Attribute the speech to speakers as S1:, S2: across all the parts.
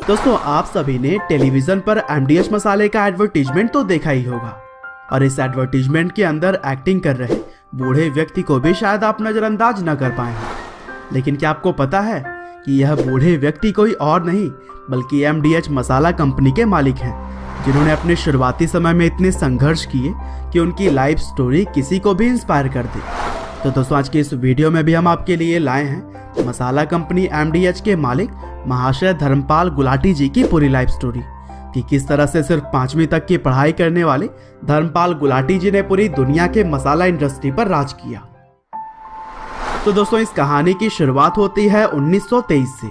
S1: दोस्तों आप सभी ने टेलीविजन पर एमडीएच मसाले का एडवर्टीजमेंट तो देखा ही होगा और इस एडवर्टीजमेंट के अंदर एक्टिंग कर रहे बूढ़े व्यक्ति को भी शायद आप नजरअंदाज न कर पाए हैं। लेकिन क्या आपको पता है कि यह बूढ़े व्यक्ति कोई और नहीं बल्कि एमडीएच मसाला कंपनी के मालिक हैं, जिन्होंने अपने शुरुआती समय में इतने संघर्ष किए कि उनकी लाइफ स्टोरी किसी को भी इंस्पायर कर दी। तो दोस्तों आज के इस वीडियो में भी हम आपके लिए लाए हैं मसाला कंपनी एमडीएच के मालिक महाशय धर्मपाल गुलाटी जी की पूरी लाइफ स्टोरी कि किस तरह से सिर्फ 5वीं तक की पढ़ाई करने वाले धर्मपाल गुलाटी जी ने पूरी दुनिया के मसाला इंडस्ट्री पर राज किया। तो दोस्तों इस कहानी की शुरुआत होती है 1923 से,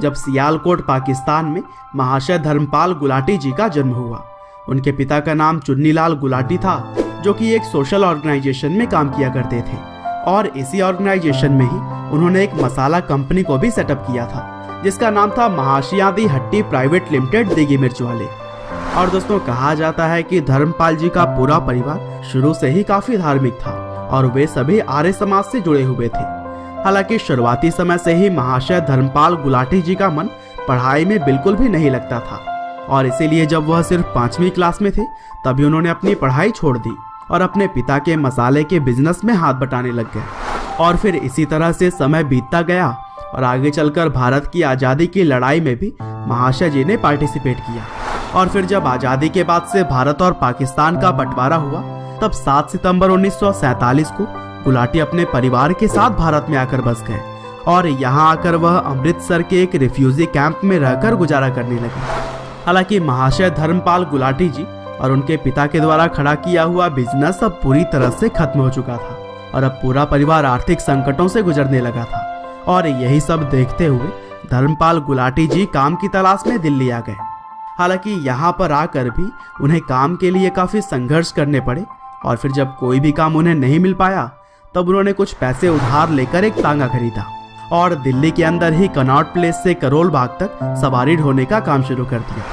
S1: जब सियालकोट पाकिस्तान में महाशय धर्मपाल गुलाटी जी का जन्म हुआ। उनके पिता का नाम चुन्नीलाल गुलाटी था, जो कि एक सोशल ऑर्गेनाइजेशन में काम किया करते थे और इसी ऑर्गेनाइजेशन में ही उन्होंने एक मसाला कंपनी को भी सेटअप किया था, जिसका नाम था महाशियादी हट्टी प्राइवेट लिमिटेड दिघी मिर्च वाले। और दोस्तों कहा जाता है कि धर्मपाल जी का पूरा परिवार शुरू से ही काफी धार्मिक था और वे सभी आर्य समाज से जुड़े हुए थे। हालांकि शुरुआती समय से ही महाशय धर्मपाल गुलाटी जी का मन पढ़ाई में बिल्कुल भी नहीं लगता था और इसीलिए जब वह सिर्फ 5वीं क्लास में थे तभी उन्होंने अपनी पढ़ाई छोड़ दी और अपने पिता के मसाले के बिजनेस में हाथ बटाने लग गए। और फिर इसी तरह से समय बीतता गया और आगे चलकर भारत की आज़ादी की लड़ाई में भी महाशय जी ने पार्टिसिपेट किया। और फिर जब आज़ादी के बाद से भारत और पाकिस्तान का बंटवारा हुआ तब 7 सितंबर 1947 को गुलाटी अपने परिवार के साथ भारत में आकर बस गए और यहाँ आकर वह अमृतसर के एक रिफ्यूजी कैंप में रहकर गुजारा करने लगे। हालांकि महाशय धर्मपाल गुलाटी जी और उनके पिता के द्वारा खड़ा किया हुआ बिजनेस अब पूरी तरह से खत्म हो चुका था और अब पूरा परिवार आर्थिक संकटों से गुजरने लगा था। और यही सब देखते हुए धर्मपाल गुलाटी जी काम की तलाश में दिल्ली आ गए। हालांकि यहाँ पर आकर भी उन्हें काम के लिए काफी संघर्ष करने पड़े और फिर जब कोई भी काम उन्हें नहीं मिल पाया तब उन्होंने कुछ पैसे उधार लेकर एक तांगा खरीदा और दिल्ली के अंदर ही कनॉट प्लेस से करोल बाग तक सवारी ढोने का काम शुरू कर दिया।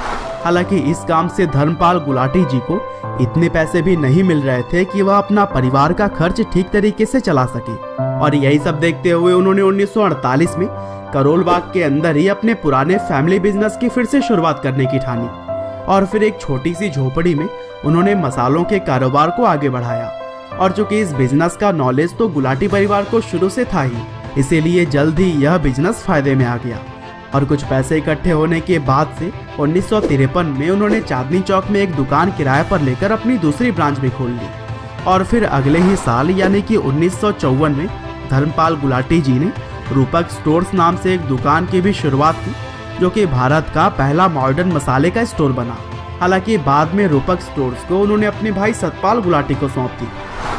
S1: हालांकि इस काम से धर्मपाल गुलाटी जी को इतने पैसे भी नहीं मिल रहे थे कि वह अपना परिवार का खर्च ठीक तरीके से चला सके और यही सब देखते हुए उन्होंने 1948 में करोल बाग के अंदर ही अपने पुराने फैमिली बिजनेस की फिर से शुरुआत करने की ठानी और फिर एक छोटी सी झोपड़ी में उन्होंने मसालों के कारोबार को आगे बढ़ाया। और चूंकि इस बिजनेस का नॉलेज तो गुलाटी परिवार को शुरू से था ही, इसीलिए जल्द ही यह बिजनेस फायदे में आ गया और कुछ पैसे इकट्ठे होने के बाद से 1953 में उन्होंने चांदनी चौक में एक दुकान किराए पर लेकर अपनी दूसरी ब्रांच भी खोल ली। और फिर अगले ही साल यानी कि 1954 में धर्मपाल गुलाटी जी ने रूपक स्टोर्स नाम से एक दुकान की भी शुरुआत की, जो कि भारत का पहला मॉडर्न मसाले का स्टोर बना। हालांकि बाद में रूपक स्टोर्स को उन्होंने अपने भाई सतपाल गुलाटी को सौंप दी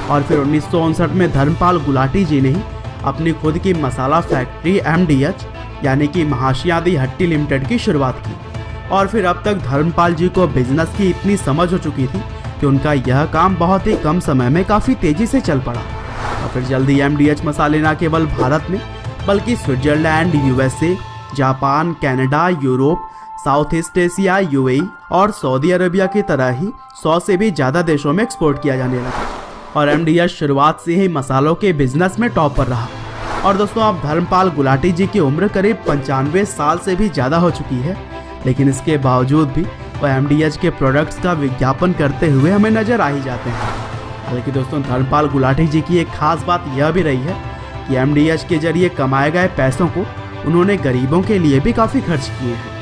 S1: और फिर 1959 में धर्मपाल गुलाटी जी ने ही अपनी खुद की मसाला फैक्ट्री एमडीएच यानी कि महाशियादी हट्टी लिमिटेड की शुरुआत की। और फिर अब तक धर्मपाल जी को बिजनेस की इतनी समझ हो चुकी थी कि उनका यह काम बहुत ही कम समय में काफ़ी तेजी से चल पड़ा और फिर जल्दी एमडीएच मसाले न केवल भारत में बल्कि Switzerland, USA, Japan, Canada, Europe, south east Asia, UAE और सऊदी अरबिया की तरह ही 100 से भी ज़्यादा देशों में एक्सपोर्ट किया जाने लगा और एमडीएच शुरुआत से ही मसालों के बिजनेस में टॉप पर रहा। और दोस्तों अब धर्मपाल गुलाटी जी की उम्र करीब 95 साल से भी ज़्यादा हो चुकी है, लेकिन इसके बावजूद भी वह एमडीएच के प्रोडक्ट्स का विज्ञापन करते हुए हमें नजर आ ही जाते हैं। हालांकि दोस्तों धर्मपाल गुलाटी जी की एक खास बात यह भी रही है कि एमडीएच के जरिए कमाए गए पैसों को उन्होंने गरीबों के लिए भी काफ़ी खर्च किए हैं।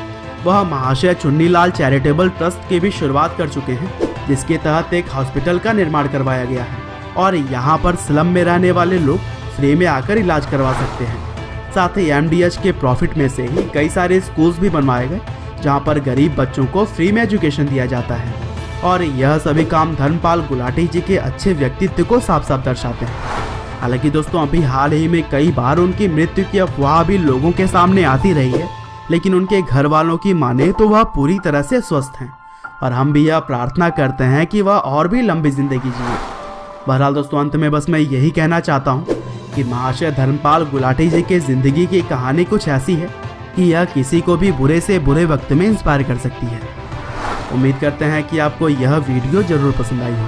S1: वह महाशय चुन्नीलाल चैरिटेबल ट्रस्ट की भी शुरुआत कर चुके हैं, जिसके तहत एक हॉस्पिटल का निर्माण करवाया गया है और यहाँ पर स्लम में रहने वाले लोग फ्री में आकर इलाज करवा सकते हैं। साथ ही एमडीएच के प्रॉफिट में से ही कई सारे स्कूल्स भी बनवाए गए जहाँ पर गरीब बच्चों को फ्री में एजुकेशन दिया जाता है और यह सभी काम धर्मपाल गुलाटी जी के अच्छे व्यक्तित्व को साफ साफ दर्शाते हैं। हालांकि दोस्तों अभी हाल ही में कई बार उनकी मृत्यु की अफवाह भी लोगों के सामने आती रही है, लेकिन उनके घर वालों की माने तो वह पूरी तरह से स्वस्थ हैं और हम भी यह प्रार्थना करते हैं कि वह और भी लंबी जिंदगी जिए। बहरहाल दोस्तों अंत में बस मैं यही कहना चाहता हूँ कि महाशय धर्मपाल गुलाटी जी के जिंदगी की कहानी कुछ ऐसी है कि यह किसी को भी बुरे से बुरे वक्त में इंस्पायर कर सकती है। उम्मीद करते हैं कि आपको यह वीडियो जरूर पसंद आई हो।